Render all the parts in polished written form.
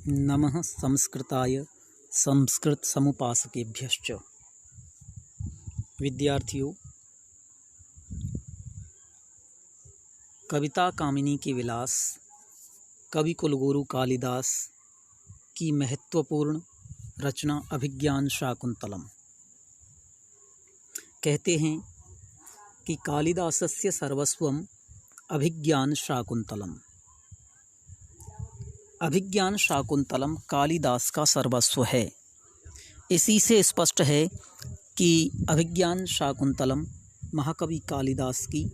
नमः संस्कृताय संस्कृत समुपासकेभ्यश्च। विद्यार्थियों, कविता कामिनी के विलास कवि कुलगुरु कालिदास की महत्वपूर्ण रचना अभिज्ञान शाकुंतलम। कहते हैं कि कालिदासस्य सर्वस्वम अभिज्ञान शाकुंतलम। अभिज्ञान शाकुंतलम कालिदास का सर्वस्व है। इसी से स्पष्ट है कि अभिज्ञान शाकुंतलम महाकवि कालिदास की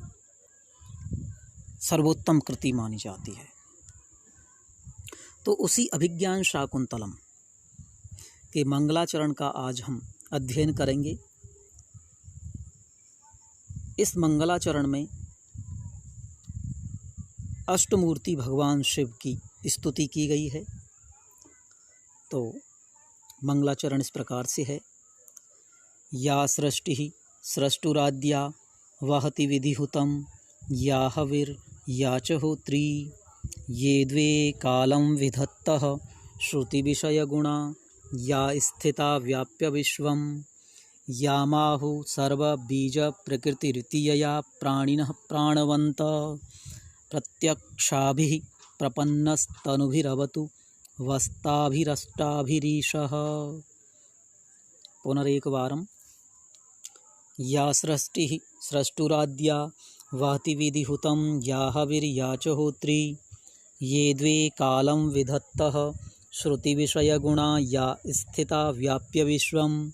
सर्वोत्तम कृति मानी जाती है। तो उसी अभिज्ञान शाकुंतलम के मंगलाचरण का आज हम अध्ययन करेंगे। इस मंगलाचरण में अष्टमूर्ति भगवान शिव की स्तुति की गई है। तो मंगलाचरण इस प्रकार से है। या सृष्टि सृष्टुराद्या वहति विधिहुतम या हविर या च होत्री ये द्वे कालं विधत्तः श्रुति विषय गुणा या स्थिता व्याप्य विश्वम या माहु सर्व बीज प्रकृतिरितियया प्राणिनः प्राणवन्त प्रत्यक्षाभिः प्रपन्नस्तनुभिरवतु वस्ताभिरष्टाभिरीशः। पुनरेकवारं। या सृष्टिः सृष्टुराद्या वहति विधिहुतं या हविर्या च होत्री ये द्वे कालं विधत्तः श्रुतिविषयगुणा या स्थिता व्याप्य विश्वं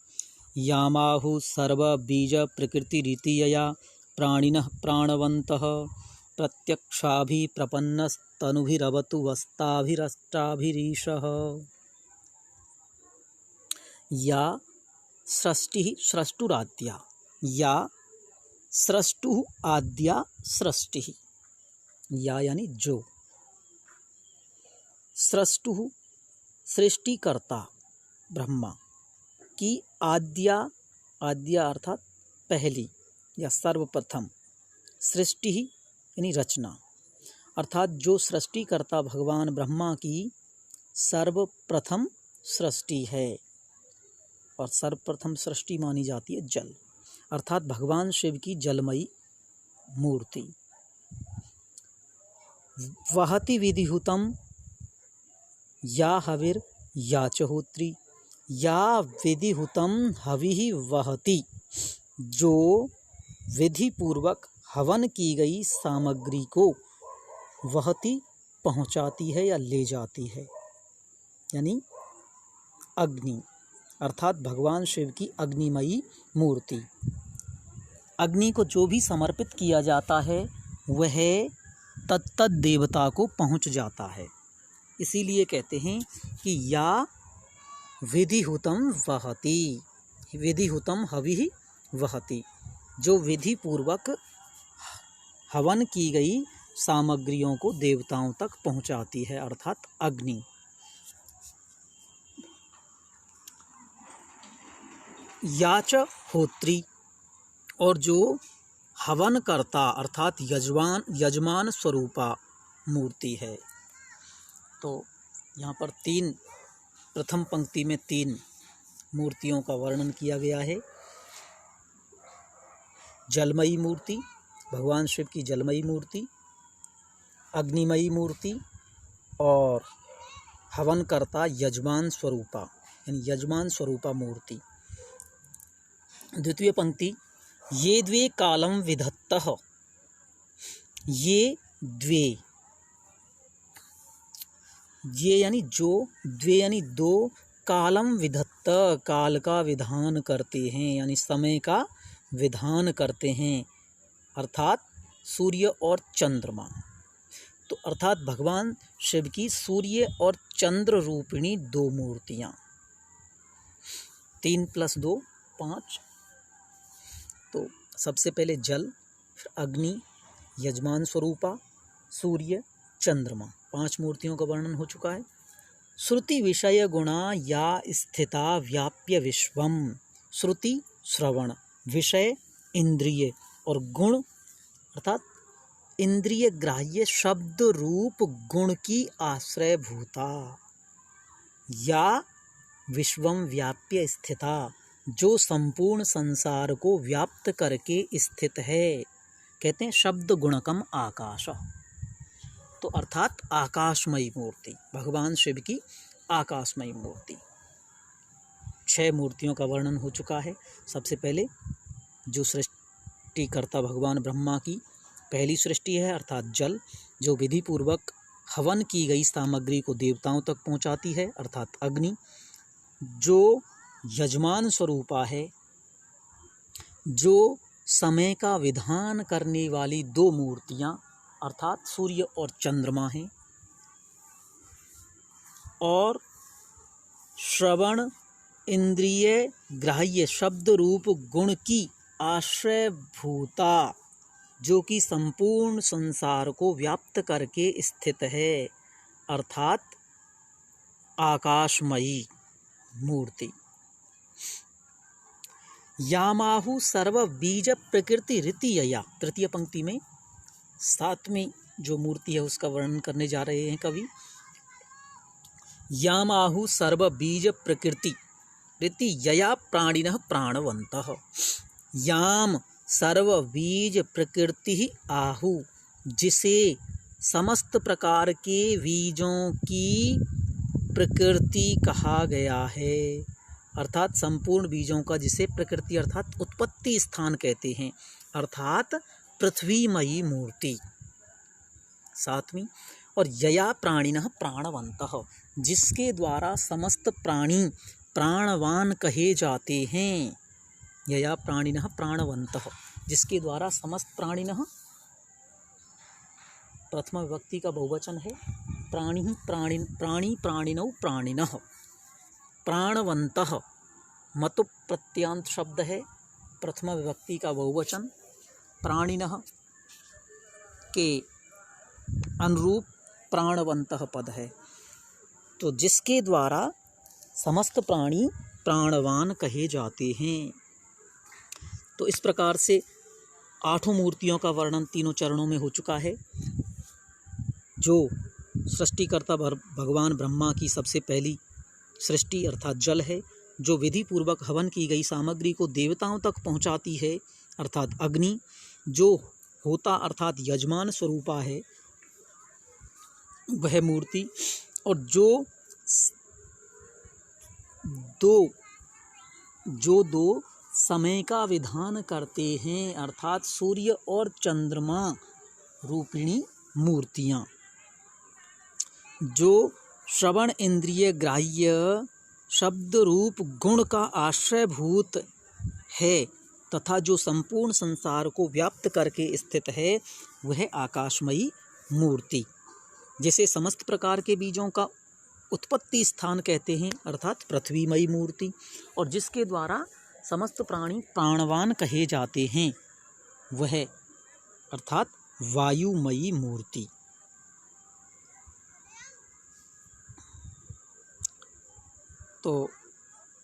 या माहु सर्वबीजप्रकृतिरितियया प्राणिनः प्राणवन्तः प्रत्यक्षाभिप्रपन्नस्तनुभिरवतु वस्ताभिरष्टाभिरीशः। या सृष्टिः सृष्टुराद्या या सृष्टुः आद्या सृष्टिः। या यानी जो। सृष्टुः सृष्टिकर्ता ब्रह्मा की आद्या अर्थात पहली या सर्वप्रथम। सृष्टि यानी रचना अर्थात जो सृष्टिकर्ता भगवान ब्रह्मा की सर्वप्रथम सृष्टि है। और सर्वप्रथम सृष्टि मानी जाती है जल अर्थात भगवान शिव की जलमयी मूर्ति। वहति विधिहुतम या हविर या च होत्री। या विधिहुतम हविः वहति, जो विधि पूर्वक हवन की गई सामग्री को वहति पहुँचाती है या ले जाती है, यानी अग्नि अर्थात भगवान शिव की अग्निमयी मूर्ति। अग्नि को जो भी समर्पित किया जाता है वह तत्त देवता को पहुँच जाता है। इसीलिए कहते हैं कि या विधिहुतम वहति, विधिहुतम हविः वहति, जो विधि पूर्वक हवन की गई सामग्रियों को देवताओं तक पहुंचाती है अर्थात अग्नि। या च होत्री, और जो हवन करता अर्थात यजमान स्वरूपा मूर्ति है। तो यहाँ पर प्रथम पंक्ति में 3 मूर्तियों का वर्णन किया गया है। जलमयी मूर्ति भगवान शिव की जलमयी मूर्ति, अग्निमयी मूर्ति और हवनकर्ता यजमान स्वरूपा यानी यजमान स्वरूपा मूर्ति। द्वितीय पंक्ति ये द्वे कालं विधत्तः। ये द्वे, ये यानी जो, द्वे यानी दो, कालम विधत्त काल का विधान करते हैं यानी समय का विधान करते हैं अर्थात सूर्य और चंद्रमा। तो अर्थात भगवान शिव की सूर्य और चंद्र रूपिणी 2 मूर्तियाँ। 3 + 2 5। तो सबसे पहले जल, फिर अग्नि, यजमान स्वरूपा, सूर्य, चंद्रमा, 5 मूर्तियों का वर्णन हो चुका है। श्रुति विषय गुणा या स्थिता व्याप्य विश्वम। श्रुति श्रवण, विषय इंद्रिय और गुण अर्थात इंद्रिय ग्राह्य शब्द रूप गुण की आश्रय भूता। या विश्वम व्याप्य स्थिता, जो संपूर्ण संसार को व्याप्त करके स्थित है। कहते हैं शब्द गुणकम आकाश। तो अर्थात आकाशमयी मूर्ति, भगवान शिव की आकाशमयी मूर्ति। 6 मूर्तियों का वर्णन हो चुका है। सबसे पहले जो सृष्टिकर्ता भगवान ब्रह्मा की पहली सृष्टि है अर्थात जल, जो विधि पूर्वक हवन की गई सामग्री को देवताओं तक पहुंचाती है अर्थात अग्नि, जो यजमान स्वरूपा है, जो समय का विधान करने वाली 2 मूर्तियां अर्थात सूर्य और चंद्रमा हैं, और श्रवण इंद्रिय ग्राह्य शब्द रूप गुण की आश्रय भूता, जो कि संपूर्ण संसार को व्याप्त करके स्थित है अर्थात आकाशमयी मूर्ति। यामाहु सर्व बीज प्रकृति रीतियया, तृतीय पंक्ति में 7वीं जो मूर्ति है उसका वर्णन करने जा रहे हैं कवि। यामाहु सर्व बीज प्रकृति रीतियया प्राणिनः प्राणवन्तः। याम सर्व बीज प्रकृति आहु, जिसे समस्त प्रकार के बीजों की प्रकृति कहा गया है अर्थात संपूर्ण बीजों का जिसे प्रकृति अर्थात उत्पत्ति स्थान कहते हैं अर्थात पृथ्वीमयी मूर्ति। 7वीं, और यया प्राणिनः प्राणवन्तः, जिसके द्वारा समस्त प्राणी प्राणवान कहे जाते हैं। यया प्राणिनः प्राणवन्तः, जिसके द्वारा समस्त प्राणिनः प्रथम विभक्ति का बहुवचन है। प्राणी प्राणिनौ प्राणिनः, प्राणवन्तः मतु प्रत्यांत शब्द है, प्रथम विभक्ति का बहुवचन, प्राणिनः के अनुरूप प्राणवन्तः पद है। तो जिसके द्वारा समस्त प्राणी प्राणवान कहे जाते हैं। तो इस प्रकार से 8 मूर्तियों का वर्णन तीनों चरणों में हो चुका है। जो सृष्टिकर्ता भगवान ब्रह्मा की सबसे पहली सृष्टि अर्थात जल है, जो विधि पूर्वक हवन की गई सामग्री को देवताओं तक पहुंचाती है अर्थात अग्नि, जो होता अर्थात यजमान स्वरूपा है वह मूर्ति, और जो दो समय का विधान करते हैं अर्थात सूर्य और चंद्रमा रूपिणी मूर्तियां। जो श्रवण इंद्रिय ग्राह्य शब्द रूप गुण का आश्रयभूत है तथा जो संपूर्ण संसार को व्याप्त करके स्थित है वह आकाशमयी मूर्ति, जिसे समस्त प्रकार के बीजों का उत्पत्ति स्थान कहते हैं अर्थात पृथ्वीमयी मूर्ति, और जिसके द्वारा समस्त प्राणी प्राणवान कहे जाते हैं वह अर्थात वायुमयी मूर्ति। तो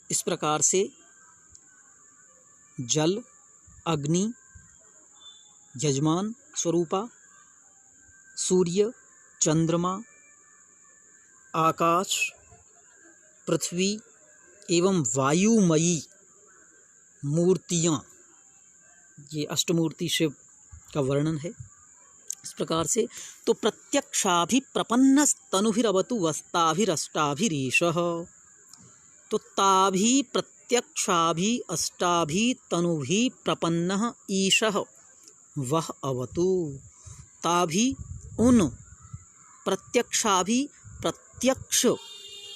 इस प्रकार से जल, अग्नि यजमान स्वरूपा, सूर्य, चंद्रमा, आकाश, पृथ्वी एवं वायुमयी मूर्तियाँ, ये अष्टमूर्ति शिव का वर्णन है। इस प्रकार से तो प्रत्यक्षाभिप्रपन्न तनुभिरवतु वस्ताभिरष्टाभिरीशः, तो ताभि प्रत्यक्षाभि अष्टाभि तनुभि प्रपन्नः ईशः वह अवतु। ताभि उन, प्रत्यक्षाभि प्रत्यक्ष,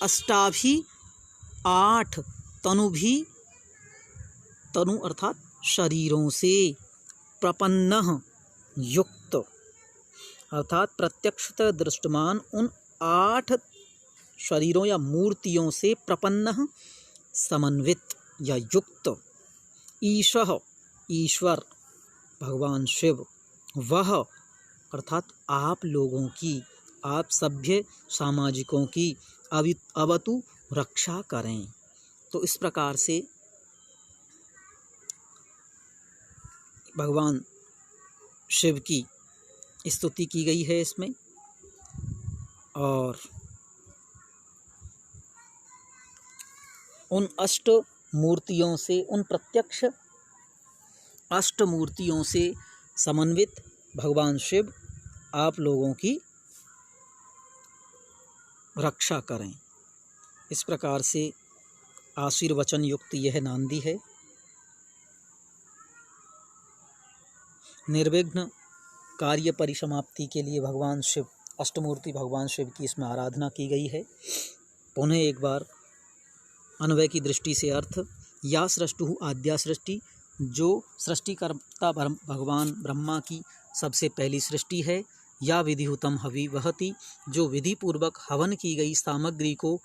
अष्टाभि 8, तनुभि तनु अर्थात शरीरों से, प्रपन्नः युक्त अर्थात प्रत्यक्षतः दृष्टमान उन 8 शरीरों या मूर्तियों से प्रपन्नः समन्वित या युक्त, ईशः ईश्वर भगवान शिव, वह अर्थात आप लोगों की, आप सभ्य सामाजिकों की अवतु रक्षा करें। तो इस प्रकार से भगवान शिव की स्तुति की गई है इसमें। और उन अष्ट मूर्तियों से, उन प्रत्यक्ष अष्ट मूर्तियों से समन्वित भगवान शिव आप लोगों की रक्षा करें। इस प्रकार से आशीर्वचन युक्त यह नांदी है। निर्विघ्न कार्य परिसमाप्ति के लिए भगवान शिव, अष्टमूर्ति भगवान शिव की इसमें आराधना की गई है। पुनः एक बार अन्वय की दृष्टि से अर्थ, या सृष्टु आद्या सृष्टि, जो सृष्टिकर्ता भगवान ब्रह्मा की सबसे पहली सृष्टि है। या विधिहुतम हवि वहति, जो विधि पूर्वक हवन की गई सामग्री को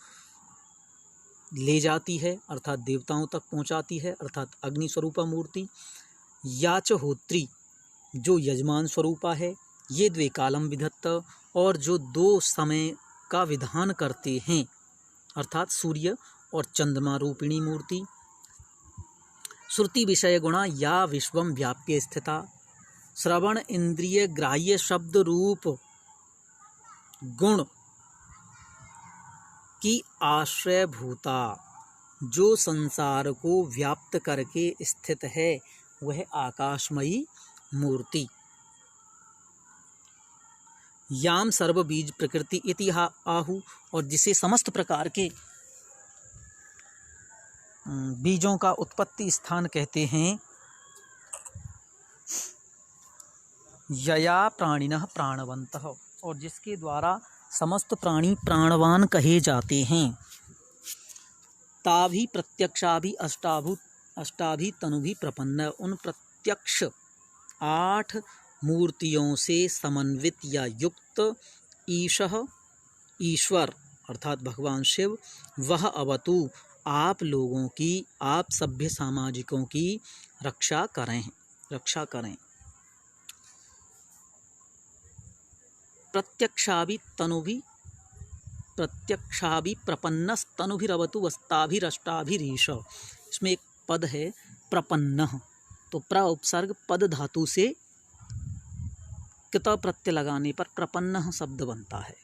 ले जाती है अर्थात देवताओं तक पहुंचाती है अर्थात अग्नि स्वरूपा मूर्ति। या च होत्री, जो यजमान स्वरूपा है। ये द्वे कालम विधत्त, और जो दो समय का विधान करते हैं अर्थात सूर्य और चंद्रमा रूपिणी मूर्ति। श्रुति विषय गुणा या विश्वम व्याप्य स्थिता, श्रवण इंद्रिय ग्राह्य शब्द रूप गुण की आश्रय भूता, जो संसार को व्याप्त करके स्थित है वह आकाशमयी मूर्ति। याम सर्व बीज प्रकृति इति आहु, और जिसे समस्त प्रकार के बीजों का उत्पत्ति स्थान कहते हैं। यया प्राणिनः प्राणवन्तः, और जिसके द्वारा समस्त प्राणी प्राणवान कहे जाते हैं। ताभि प्रत्यक्षाभि अष्टाभि तनुभि प्रपन्न, उन प्रत्यक्ष 8 मूर्तियों से समन्वित या युक्त ईशः ईश्वर अर्थात भगवान शिव, वह अवतु आप लोगों की, आप सभ्य सामाजिकों की रक्षा करें। प्रत्यक्षाभि प्रपन्नस्तनुभिरवतु वस्ताभिरष्टाभिरीश। इसमें एक पद है प्रपन्नः, तो प्र उपसर्ग पद धातु से कृत प्रत्यय लगाने पर प्रपन्नः शब्द बनता है।